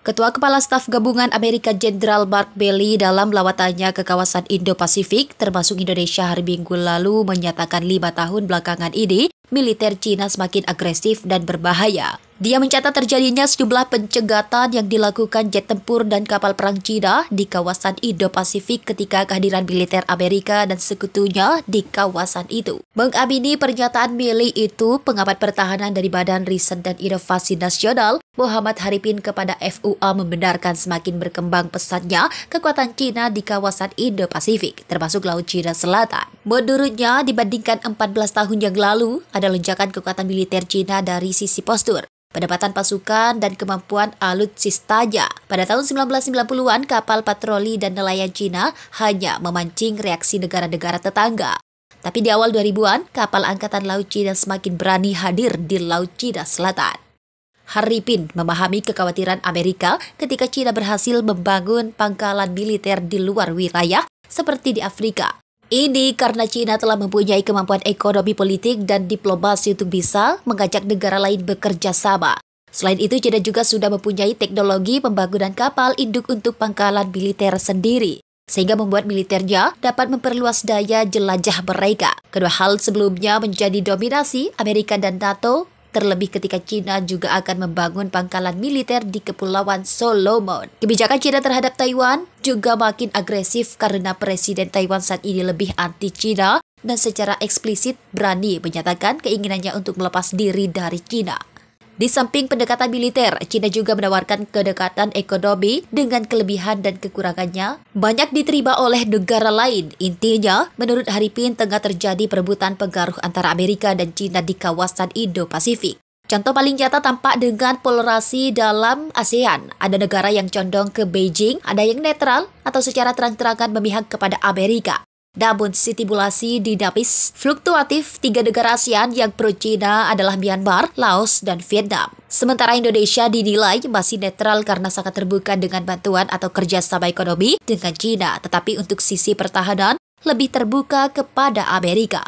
Ketua Kepala Staf Gabungan Amerika Jenderal Mark Milley dalam lawatannya ke kawasan Indo-Pasifik, termasuk Indonesia hari Minggu lalu, menyatakan 5 tahun belakangan ini, militer Cina semakin agresif dan berbahaya. Dia mencatat terjadinya sejumlah pencegatan yang dilakukan jet tempur dan kapal perang Cina di kawasan Indo-Pasifik ketika kehadiran militer Amerika dan sekutunya di kawasan itu. Mengamini pernyataan Milley itu, pengamat pertahanan dari Badan Riset dan Inovasi Nasional, Muhammad Haripin kepada FUA membenarkan semakin berkembang pesatnya kekuatan Cina di kawasan Indo-Pasifik, termasuk Laut Cina Selatan. Menurutnya, dibandingkan 14 tahun yang lalu, ada lonjakan kekuatan militer Cina dari sisi postur, penempatan pasukan, dan kemampuan alutsistanya. Pada tahun 1990-an, kapal patroli dan nelayan Cina hanya memancing reaksi negara-negara tetangga. Tapi di awal 2000-an, kapal Angkatan Laut Cina semakin berani hadir di Laut Cina Selatan. Haripin memahami kekhawatiran Amerika ketika Cina berhasil membangun pangkalan militer di luar wilayah seperti di Afrika. Ini karena Cina telah mempunyai kemampuan ekonomi, politik, dan diplomasi untuk bisa mengajak negara lain bekerja sama. Selain itu, Cina juga sudah mempunyai teknologi pembangunan kapal induk untuk pangkalan militer sendiri, sehingga membuat militernya dapat memperluas daya jelajah mereka. Kedua hal sebelumnya menjadi dominasi Amerika dan NATO, terlebih ketika Cina juga akan membangun pangkalan militer di Kepulauan Solomon. Kebijakan Cina terhadap Taiwan juga makin agresif karena Presiden Taiwan saat ini lebih anti-Cina dan secara eksplisit berani menyatakan keinginannya untuk melepas diri dari Cina. Di samping pendekatan militer, Cina juga menawarkan kedekatan ekonomi dengan kelebihan dan kekurangannya banyak diterima oleh negara lain. Intinya, menurut Haripin, tengah terjadi perebutan pengaruh antara Amerika dan Cina di kawasan Indo-Pasifik. Contoh paling nyata tampak dengan polarasi dalam ASEAN. Ada negara yang condong ke Beijing, ada yang netral atau secara terang-terangan memihak kepada Amerika. Namun, simulasi dinamis fluktuatif 3 negara ASEAN yang pro-Cina adalah Myanmar, Laos, dan Vietnam. Sementara Indonesia dinilai masih netral karena sangat terbuka dengan bantuan atau kerjasama ekonomi dengan Cina, tetapi untuk sisi pertahanan lebih terbuka kepada Amerika.